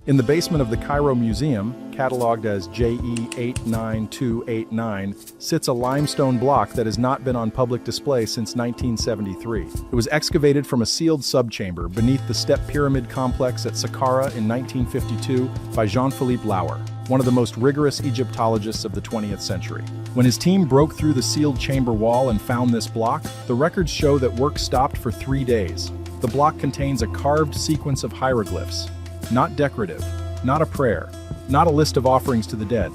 In the basement of the Cairo Museum, catalogued as JE89289, sits a limestone block that has not been on public display since 1973. It was excavated from a sealed subchamber beneath the step pyramid complex at Saqqara in 1952 by Jean-Philippe Lauer, one of the most rigorous Egyptologists of the 20th century. When his team broke through the sealed chamber wall and found this block, the records show that work stopped for 3 days. The block contains a carved sequence of hieroglyphs. Not decorative, not a prayer, not a list of offerings to the dead.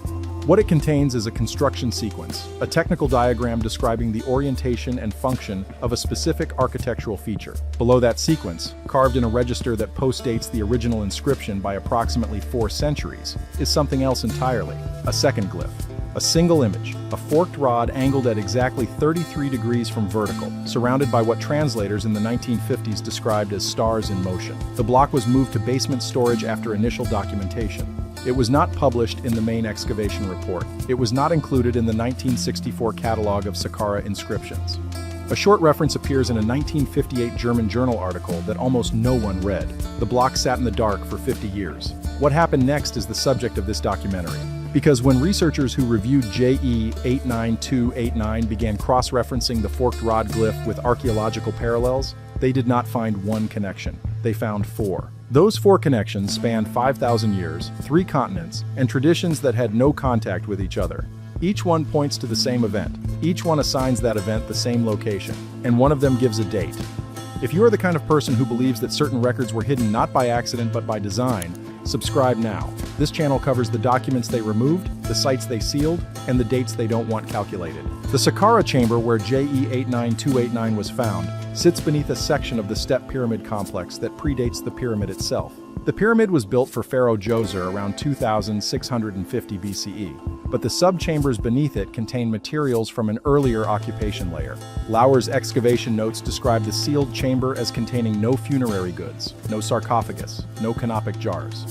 What it contains is a construction sequence, a technical diagram describing the orientation and function of a specific architectural feature. Below that sequence, carved in a register that postdates the original inscription by approximately 4 centuries, is something else entirely, a second glyph. A single image, a forked rod angled at exactly 33 degrees from vertical, surrounded by what translators in the 1950s described as stars in motion. The block was moved to basement storage after initial documentation. It was not published in the main excavation report. It was not included in the 1964 catalog of Saqqara inscriptions. A short reference appears in a 1958 German journal article that almost no one read. The block sat in the dark for 50 years. What happened next is the subject of this documentary. Because when researchers who reviewed JE89289 began cross-referencing the forked rod glyph with archaeological parallels, they did not find one connection. They found 4. Those 4 connections spanned 5,000 years, 3 continents, and traditions that had no contact with each other. Each one points to the same event. Each one assigns that event the same location, and one of them gives a date. If you are the kind of person who believes that certain records were hidden not by accident but by design, subscribe now. This channel covers the documents they removed, the sites they sealed, and the dates they don't want calculated. The Saqqara chamber where JE89289 was found sits beneath a section of the step pyramid complex that predates the pyramid itself. The pyramid was built for Pharaoh Djoser around 2650 BCE, but the subchambers beneath it contain materials from an earlier occupation layer. Lauer's excavation notes describe the sealed chamber as containing no funerary goods, no sarcophagus, no canopic jars.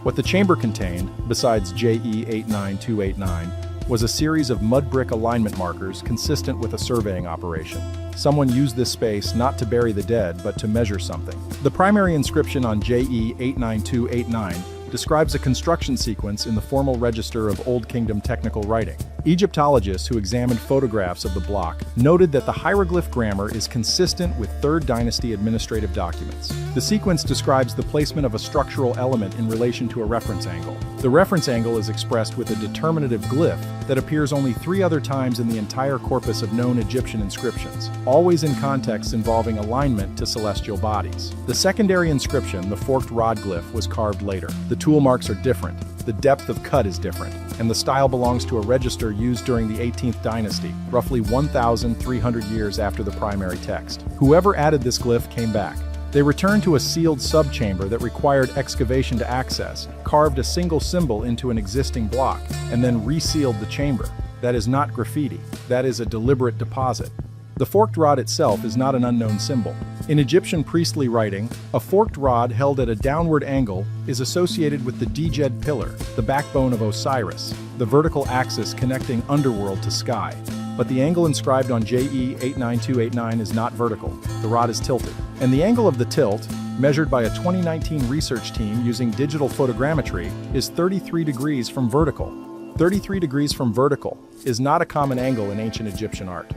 What the chamber contained, besides JE89289, was a series of mud brick alignment markers consistent with a surveying operation. Someone used this space not to bury the dead, but to measure something. The primary inscription on JE89289 describes a construction sequence in the formal register of Old Kingdom technical writing. Egyptologists who examined photographs of the block noted that the hieroglyph grammar is consistent with 3rd Dynasty administrative documents. The sequence describes the placement of a structural element in relation to a reference angle. The reference angle is expressed with a determinative glyph that appears only 3 other times in the entire corpus of known Egyptian inscriptions, always in contexts involving alignment to celestial bodies. The secondary inscription, the forked rod glyph, was carved later. The tool marks are different, the depth of cut is different, and the style belongs to a register used during the 18th dynasty, roughly 1,300 years after the primary text. Whoever added this glyph came back. They returned to a sealed subchamber that required excavation to access, carved a single symbol into an existing block, and then resealed the chamber. That is not graffiti. That is a deliberate deposit. The forked rod itself is not an unknown symbol. In Egyptian priestly writing, a forked rod held at a downward angle is associated with the Djed pillar, the backbone of Osiris, the vertical axis connecting underworld to sky. But the angle inscribed on JE89289 is not vertical. The rod is tilted. And the angle of the tilt, measured by a 2019 research team using digital photogrammetry, is 33 degrees from vertical. 33 degrees from vertical is not a common angle in ancient Egyptian art.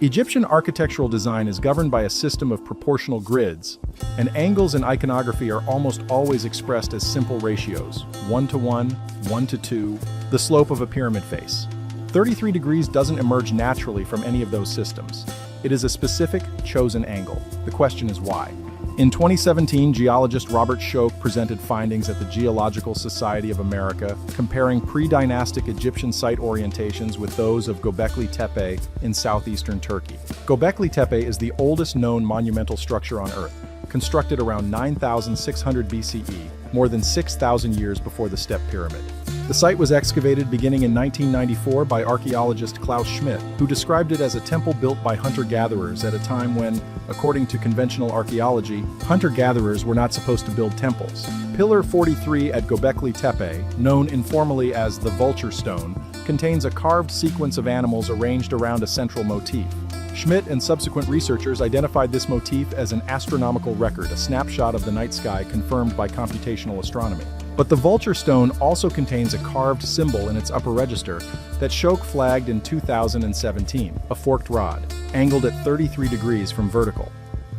Egyptian architectural design is governed by a system of proportional grids, and angles in iconography are almost always expressed as simple ratios, 1:1, 1:2, the slope of a pyramid face. 33 degrees doesn't emerge naturally from any of those systems. It is a specific, chosen angle. The question is why. In 2017, geologist Robert Schoch presented findings at the Geological Society of America comparing pre-dynastic Egyptian site orientations with those of Göbekli Tepe in southeastern Turkey. Göbekli Tepe is the oldest known monumental structure on Earth, constructed around 9,600 BCE, more than 6,000 years before the Step Pyramid. The site was excavated beginning in 1994 by archaeologist Klaus Schmidt, who described it as a temple built by hunter-gatherers at a time when, according to conventional archaeology, hunter-gatherers were not supposed to build temples. Pillar 43 at Göbekli Tepe, known informally as the Vulture Stone, contains a carved sequence of animals arranged around a central motif. Schmidt and subsequent researchers identified this motif as an astronomical record, a snapshot of the night sky confirmed by computational astronomy. But the vulture stone also contains a carved symbol in its upper register that Shoke flagged in 2017, a forked rod, angled at 33 degrees from vertical.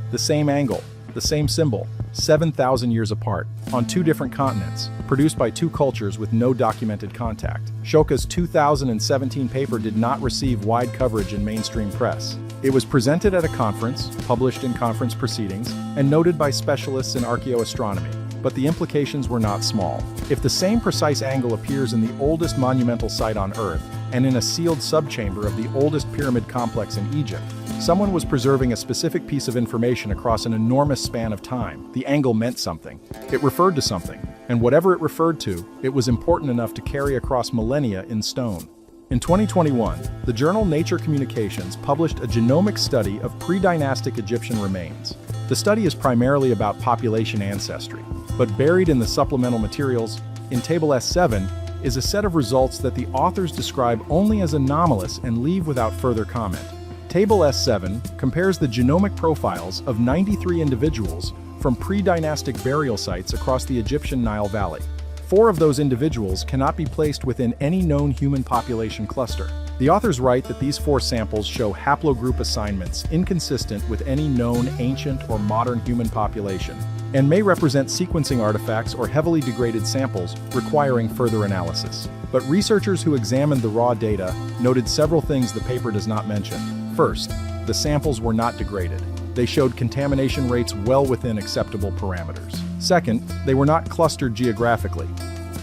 The same angle, the same symbol, 7,000 years apart, on two different continents, produced by two cultures with no documented contact. Shoka's 2017 paper did not receive wide coverage in mainstream press. It was presented at a conference, published in conference proceedings, and noted by specialists in archaeoastronomy. But the implications were not small. If the same precise angle appears in the oldest monumental site on Earth, and in a sealed subchamber of the oldest pyramid complex in Egypt, someone was preserving a specific piece of information across an enormous span of time. The angle meant something. It referred to something. And whatever it referred to, it was important enough to carry across millennia in stone. In 2021, the journal Nature Communications published a genomic study of pre-dynastic Egyptian remains. The study is primarily about population ancestry, but buried in the supplemental materials, in Table S7, is a set of results that the authors describe only as anomalous and leave without further comment. Table S7 compares the genomic profiles of 93 individuals from pre-dynastic burial sites across the Egyptian Nile Valley. 4 of those individuals cannot be placed within any known human population cluster. The authors write that these 4 samples show haplogroup assignments inconsistent with any known ancient or modern human population, and may represent sequencing artifacts or heavily degraded samples requiring further analysis. But researchers who examined the raw data noted several things the paper does not mention. First, the samples were not degraded. They showed contamination rates well within acceptable parameters. Second, they were not clustered geographically.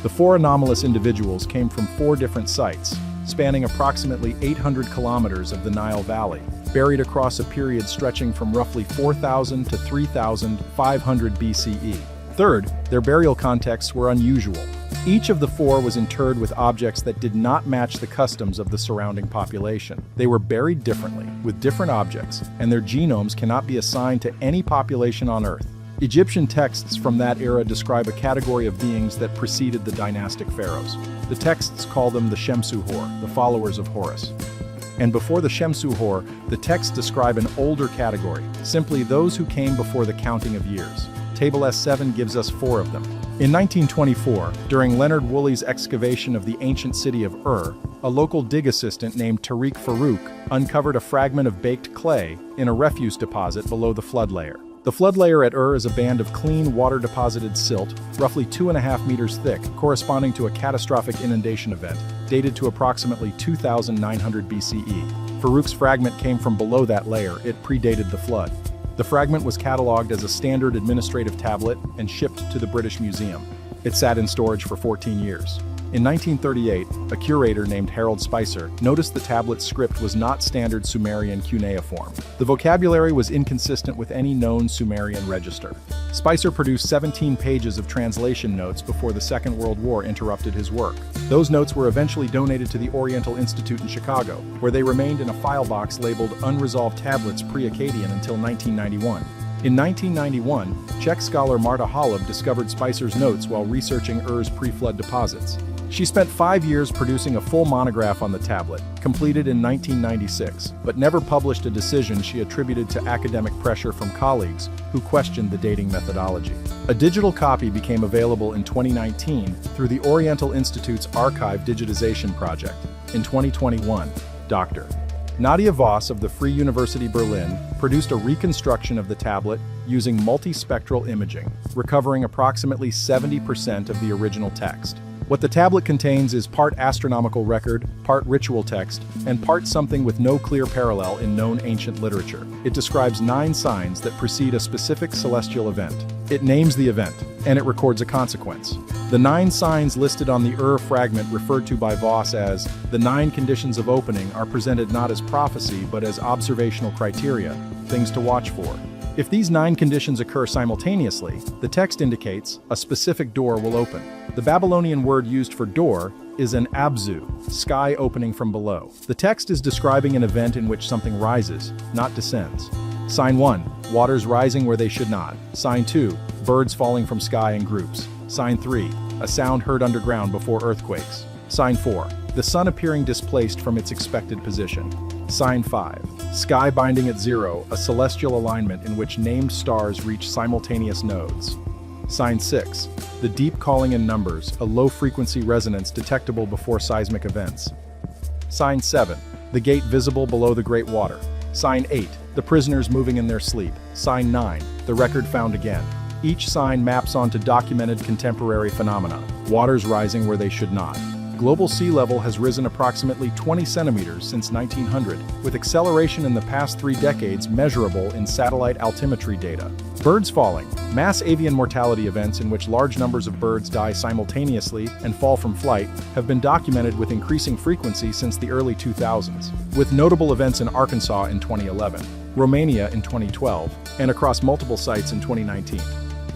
The 4 anomalous individuals came from 4 different sites, spanning approximately 800 kilometers of the Nile Valley, buried across a period stretching from roughly 4,000 to 3,500 BCE. Third, their burial contexts were unusual. Each of the 4 was interred with objects that did not match the customs of the surrounding population. They were buried differently, with different objects, and their genomes cannot be assigned to any population on Earth. Egyptian texts from that era describe a category of beings that preceded the dynastic pharaohs. The texts call them the Shemsu-Hor, the followers of Horus. And before the Shemsu-Hor, the texts describe an older category, simply those who came before the counting of years. Table S7 gives us 4 of them. In 1924, during Leonard Woolley's excavation of the ancient city of Ur, a local dig assistant named Tariq Farouk uncovered a fragment of baked clay in a refuse deposit below the flood layer. The flood layer at Ur is a band of clean water-deposited silt, roughly 2.5 meters thick, corresponding to a catastrophic inundation event, dated to approximately 2,900 BCE. Farouk's fragment came from below that layer. It predated the flood. The fragment was catalogued as a standard administrative tablet and shipped to the British Museum. It sat in storage for 14 years. In 1938, a curator named Harold Spicer noticed the tablet's script was not standard Sumerian cuneiform. The vocabulary was inconsistent with any known Sumerian register. Spicer produced 17 pages of translation notes before the Second World War interrupted his work. Those notes were eventually donated to the Oriental Institute in Chicago, where they remained in a file box labeled Unresolved Tablets Pre-Akkadian until 1991. In 1991, Czech scholar Marta Holub discovered Spicer's notes while researching Ur's pre-flood deposits. She spent 5 years producing a full monograph on the tablet, completed in 1996, but never published a decision she attributed to academic pressure from colleagues who questioned the dating methodology. A digital copy became available in 2019 through the Oriental Institute's archive digitization project. In 2021, Dr. Nadia Voss of the Free University Berlin produced a reconstruction of the tablet using multispectral imaging, recovering approximately 70% of the original text. What the tablet contains is part astronomical record, part ritual text, and part something with no clear parallel in known ancient literature. It describes 9 signs that precede a specific celestial event. It names the event, and it records a consequence. The 9 signs listed on the Ur fragment, referred to by Voss as the 9 conditions of opening, are presented not as prophecy but as observational criteria, things to watch for. If these 9 conditions occur simultaneously, the text indicates a specific door will open. The Babylonian word used for door is an abzu, sky opening from below. The text is describing an event in which something rises, not descends. Sign 1, waters rising where they should not. Sign 2, birds falling from sky in groups. Sign 3, a sound heard underground before earthquakes. Sign 4, the sun appearing displaced from its expected position. Sign 5, sky binding at 0, a celestial alignment in which named stars reach simultaneous nodes. Sign 6. The deep calling in numbers, a low-frequency resonance detectable before seismic events. Sign 7. The gate visible below the great water. Sign 8. The prisoners moving in their sleep. Sign 9. The record found again. Each sign maps onto documented contemporary phenomena. Waters rising where they should not. Global sea level has risen approximately 20 centimeters since 1900, with acceleration in the past 3 decades measurable in satellite altimetry data. Birds falling. Mass avian mortality events in which large numbers of birds die simultaneously and fall from flight have been documented with increasing frequency since the early 2000s, with notable events in Arkansas in 2011, Romania in 2012, and across multiple sites in 2019.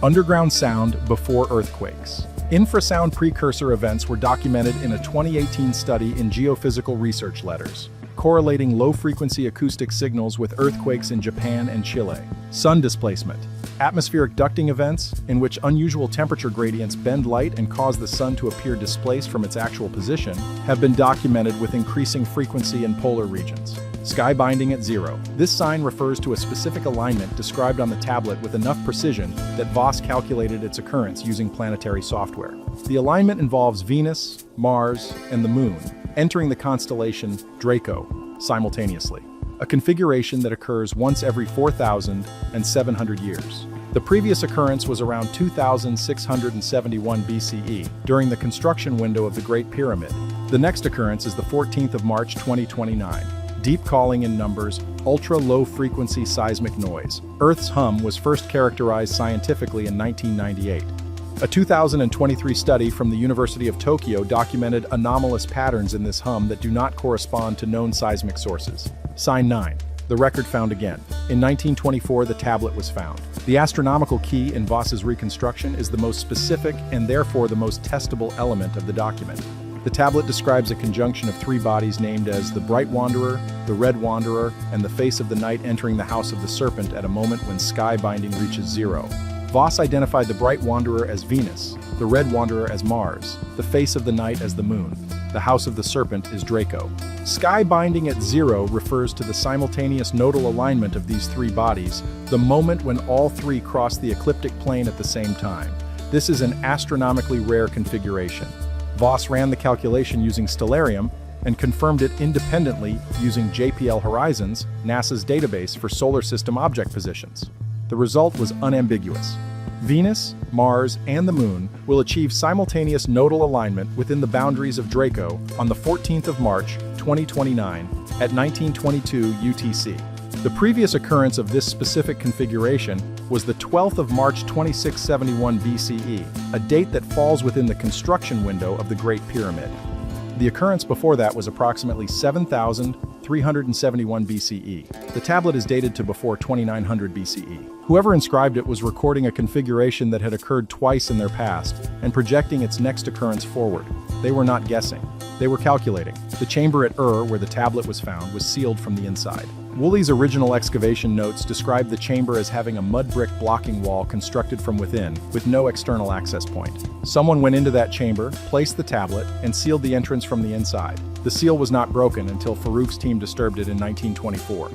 Underground sound before earthquakes. Infrasound precursor events were documented in a 2018 study in Geophysical Research Letters, correlating low-frequency acoustic signals with earthquakes in Japan and Chile. Sun displacement. Atmospheric ducting events, in which unusual temperature gradients bend light and cause the sun to appear displaced from its actual position, have been documented with increasing frequency in polar regions. Sky binding at 0. This sign refers to a specific alignment described on the tablet with enough precision that Voss calculated its occurrence using planetary software. The alignment involves Venus, Mars, and the Moon entering the constellation Draco simultaneously, a configuration that occurs once every 4,700 years. The previous occurrence was around 2671 BCE, during the construction window of the Great Pyramid. The next occurrence is the 14th of March 2029. Deep calling in numbers, ultra-low-frequency seismic noise. Earth's hum was first characterized scientifically in 1998. A 2023 study from the University of Tokyo documented anomalous patterns in this hum that do not correspond to known seismic sources. Sign 9. The record found again. In 1924, the tablet was found. The astronomical key in Voss's reconstruction is the most specific and therefore the most testable element of the document. The tablet describes a conjunction of 3 bodies named as the Bright Wanderer, the Red Wanderer, and the Face of the Night entering the House of the Serpent at a moment when sky binding reaches 0. Voss identified the Bright Wanderer as Venus, the Red Wanderer as Mars, the Face of the Night as the Moon. The House of the Serpent is Draco. Sky binding at 0 refers to the simultaneous nodal alignment of these 3 bodies, the moment when all 3 cross the ecliptic plane at the same time. This is an astronomically rare configuration. Voss ran the calculation using Stellarium and confirmed it independently using JPL Horizons, NASA's database for solar system object positions. The result was unambiguous. Venus, Mars, and the Moon will achieve simultaneous nodal alignment within the boundaries of Draco on the 14th of March, 2029, at 1922 UTC. The previous occurrence of this specific configuration was the 12th of March 2671 BCE, a date that falls within the construction window of the Great Pyramid. The occurrence before that was approximately 7,371 BCE. The tablet is dated to before 2900 BCE. Whoever inscribed it was recording a configuration that had occurred twice in their past and projecting its next occurrence forward. They were not guessing. They were calculating. The chamber at where the tablet was found, was sealed from the inside. Woolley's original excavation notes described the chamber as having a mud brick blocking wall constructed from within, with no external access point. Someone went into that chamber, placed the tablet, and sealed the entrance from the inside. The seal was not broken until Farouk's team disturbed it in 1924.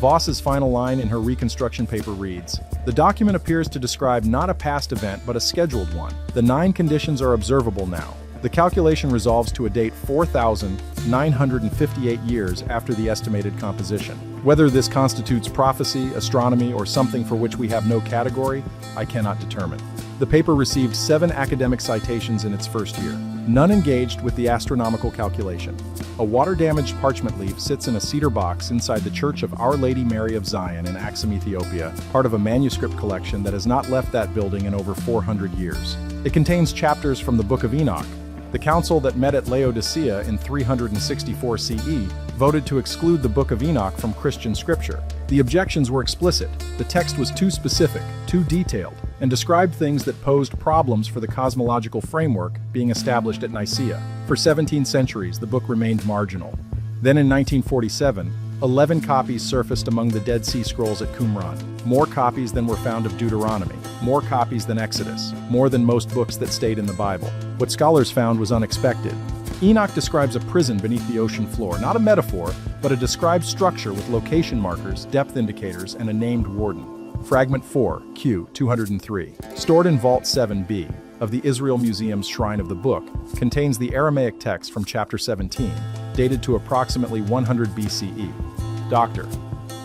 Voss's final line in her reconstruction paper reads, "The document appears to describe not a past event but a scheduled one. The 9 conditions are observable now. The calculation resolves to a date 4,958 years after the estimated composition. Whether this constitutes prophecy, astronomy, or something for which we have no category, I cannot determine." The paper received 7 academic citations in its first year. None engaged with the astronomical calculation. A water-damaged parchment leaf sits in a cedar box inside the Church of Our Lady Mary of Zion in Axum, Ethiopia, part of a manuscript collection that has not left that building in over 400 years. It contains chapters from the Book of Enoch. The council that met at Laodicea in 364 CE voted to exclude the Book of Enoch from Christian scripture. The objections were explicit. The text was too specific, too detailed, and described things that posed problems for the cosmological framework being established at Nicaea. For 17 centuries, the book remained marginal. Then in 1947, 11 copies surfaced among the Dead Sea Scrolls at Qumran. More copies than were found of Deuteronomy. More copies than Exodus. More than most books that stayed in the Bible. What scholars found was unexpected. Enoch describes a prison beneath the ocean floor, not a metaphor, but a described structure with location markers, depth indicators, and a named warden. Fragment 4, Q 203, stored in Vault 7b of the Israel Museum's Shrine of the Book, contains the Aramaic text from chapter 17, dated to approximately 100 BCE. Dr.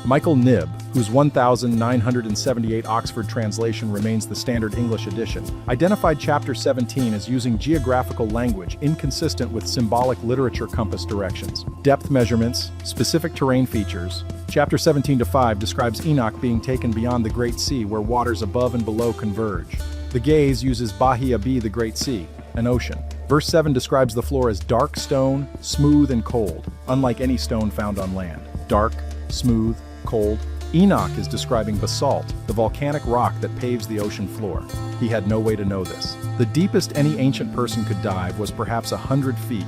Michael Knibb, whose 1978 Oxford translation remains the standard English edition, identified chapter 17 as using geographical language inconsistent with symbolic literature compass directions, depth measurements, specific terrain features. Chapter 17-5 describes Enoch being taken beyond the Great Sea where waters above and below converge. The gaze uses Bahia B, the Great Sea, an ocean. Verse 7 describes the floor as dark stone, smooth and cold, unlike any stone found on land. Dark, smooth, cold. Enoch is describing basalt, the volcanic rock that paves the ocean floor. He had no way to know this. The deepest any ancient person could dive was perhaps 100 feet.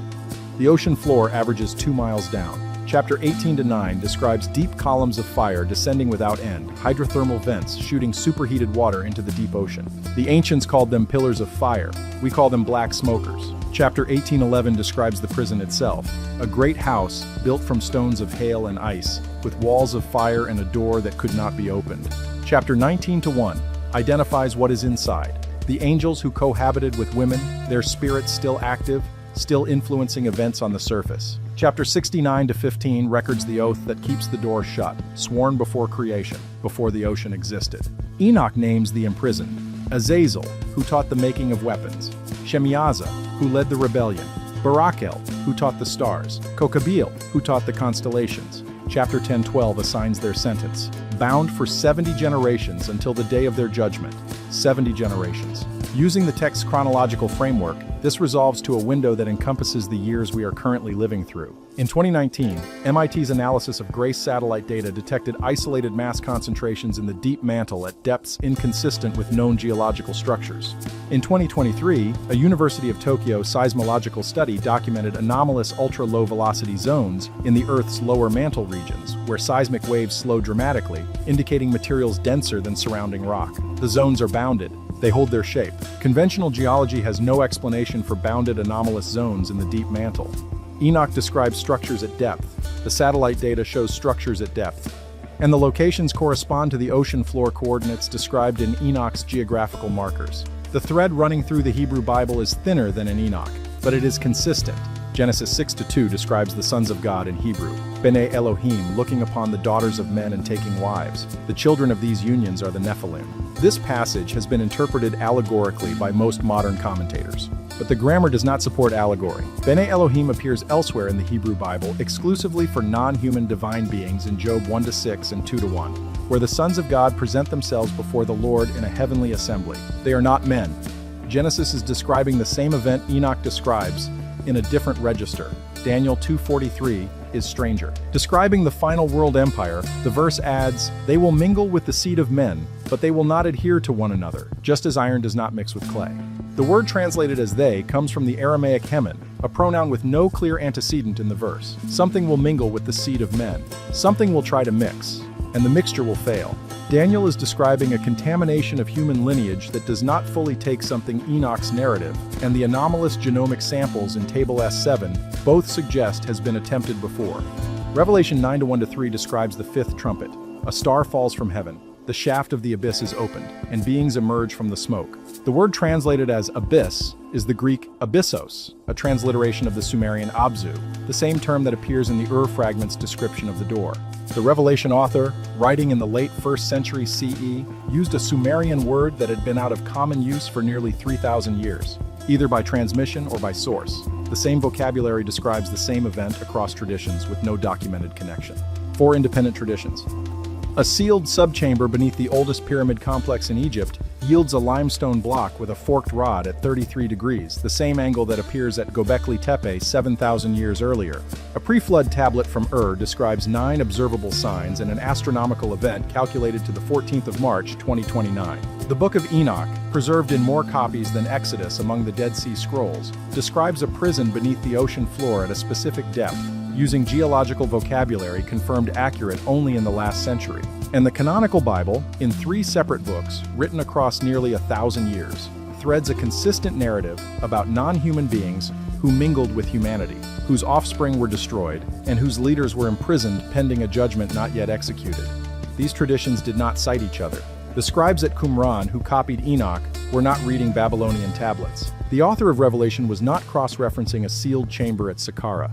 The ocean floor averages 2 miles down. Chapter 18-9 describes deep columns of fire descending without end, hydrothermal vents shooting superheated water into the deep ocean. The ancients called them pillars of fire. We call them black smokers. Chapter 18:11 describes the prison itself, a great house built from stones of hail and ice, with walls of fire and a door that could not be opened. Chapter 19-1 identifies what is inside. The angels who cohabited with women, their spirits still active, still influencing events on the surface. Chapter 69-15 records the oath that keeps the door shut, sworn before creation, before the ocean existed. Enoch names the imprisoned: Azazel, who taught the making of weapons; Shemiaza, who led the rebellion; Barachel, who taught the stars; Kokabil, who taught the constellations. Chapter 10-12 assigns their sentence: bound for 70 generations until the day of their judgment. 70 generations. Using the text's chronological framework, this resolves to a window that encompasses the years we are currently living through. In 2019, MIT's analysis of GRACE satellite data detected isolated mass concentrations in the deep mantle at depths inconsistent with known geological structures. In 2023, a University of Tokyo seismological study documented anomalous ultra-low velocity zones in the Earth's lower mantle regions, where seismic waves slow dramatically, indicating materials denser than surrounding rock. The zones are bounded. They hold their shape. Conventional geology has no explanation for bounded anomalous zones in the deep mantle. Enoch describes structures at depth. The satellite data shows structures at depth. And the locations correspond to the ocean floor coordinates described in Enoch's geographical markers. The thread running through the Hebrew Bible is thinner than in Enoch, but it is consistent. Genesis 6-2 describes the sons of God in Hebrew, B'nai Elohim, looking upon the daughters of men and taking wives. The children of these unions are the Nephilim. This passage has been interpreted allegorically by most modern commentators, but the grammar does not support allegory. B'nai Elohim appears elsewhere in the Hebrew Bible exclusively for non-human divine beings in Job 1-6 and 2-1, where the sons of God present themselves before the Lord in a heavenly assembly. They are not men. Genesis is describing the same event Enoch describes in a different register. Daniel 2:43 is stranger. Describing the final world empire, the verse adds, "They will mingle with the seed of men, but they will not adhere to one another, just as iron does not mix with clay." The word translated as "they" comes from the Aramaic hemin, a pronoun with no clear antecedent in the verse. Something will mingle with the seed of men. Something will try to mix, and the mixture will fail. Daniel is describing a contamination of human lineage that does not fully take something Enoch's narrative, and the anomalous genomic samples in Table S7 both suggest has been attempted before. Revelation 9-1-3 describes the fifth trumpet. A star falls from heaven. The shaft of the abyss is opened, and beings emerge from the smoke. The word translated as abyss is the Greek abyssos, a transliteration of the Sumerian abzu, the same term that appears in the Fragment's description of the door. The Revelation author, writing in the late 1st century CE, used a Sumerian word that had been out of common use for nearly 3,000 years, either by transmission or by source. The same vocabulary describes the same event across traditions with no documented connection. 4 independent traditions. A sealed subchamber beneath the oldest pyramid complex in Egypt yields a limestone block with a forked rod at 33 degrees, the same angle that appears at Göbekli Tepe 7,000 years earlier. A pre-flood tablet from describes 9 observable signs and an astronomical event calculated to the 14th of March, 2029. The Book of Enoch, preserved in more copies than Exodus among the Dead Sea Scrolls, describes a prison beneath the ocean floor at a specific depth, using geological vocabulary confirmed accurate only in the last century. And the canonical Bible, in 3 separate books, written across nearly 1,000 years, threads a consistent narrative about non-human beings who mingled with humanity, whose offspring were destroyed, and whose leaders were imprisoned pending a judgment not yet executed. These traditions did not cite each other. The scribes at Qumran who copied Enoch were not reading Babylonian tablets. The author of Revelation was not cross-referencing a sealed chamber at Saqqara.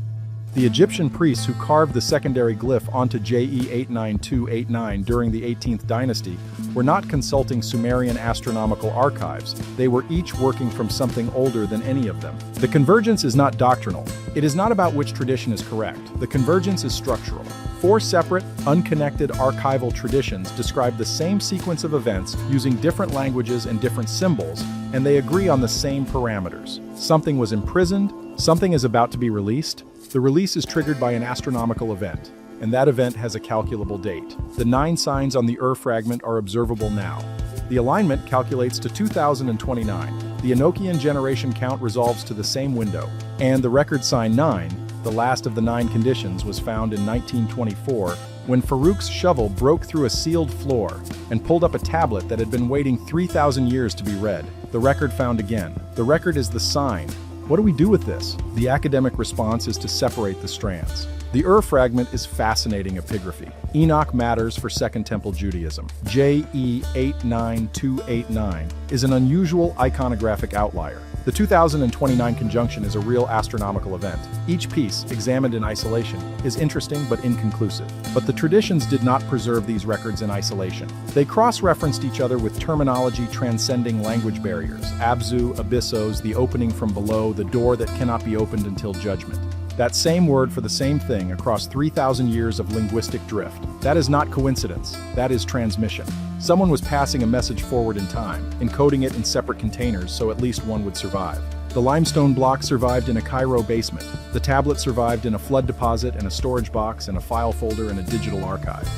The Egyptian priests who carved the secondary glyph onto JE 89289 during the 18th dynasty were not consulting Sumerian astronomical archives. They were each working from something older than any of them. The convergence is not doctrinal. It is not about which tradition is correct. The convergence is structural. 4 separate, unconnected archival traditions describe the same sequence of events using different languages and different symbols, and they agree on the same parameters. Something was imprisoned, something is about to be released. The release is triggered by an astronomical event, and that event has a calculable date. The 9 signs on the fragment are observable now. The alignment calculates to 2029. The Enochian generation count resolves to the same window, and the record sign 9, the last of the 9 conditions, was found in 1924 when Farouk's shovel broke through a sealed floor and pulled up a tablet that had been waiting 3,000 years to be read. The record found again. The record is the sign. What do we do with this? The academic response is to separate the strands. The fragment is fascinating epigraphy. Enoch matters for Second Temple Judaism. JE 89289 is an unusual iconographic outlier. The 2029 conjunction is a real astronomical event. Each piece, examined in isolation, is interesting but inconclusive. But the traditions did not preserve these records in isolation. They cross-referenced each other with terminology transcending language barriers. Abzu, abyssos, the opening from below, the door that cannot be opened until judgment. That same word for the same thing across 3,000 years of linguistic drift. That is not coincidence, that is transmission. Someone was passing a message forward in time, encoding it in separate containers so at least one would survive. The limestone block survived in a Cairo basement. The tablet survived in a flood deposit and a storage box and a file folder and a digital archive.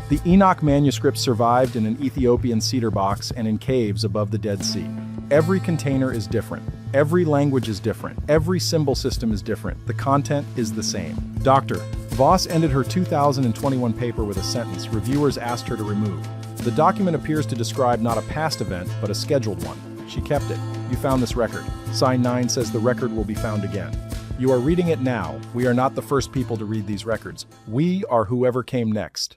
The Enoch manuscript survived in an Ethiopian cedar box and in caves above the Dead Sea. Every container is different. Every language is different. Every symbol system is different. The content is the same. Dr. Voss ended her 2021 paper with a sentence reviewers asked her to remove. The document appears to describe not a past event, but a scheduled one. She kept it. You found this record. Sign 9 says the record will be found again. You are reading it now. We are not the first people to read these records. We are whoever came next.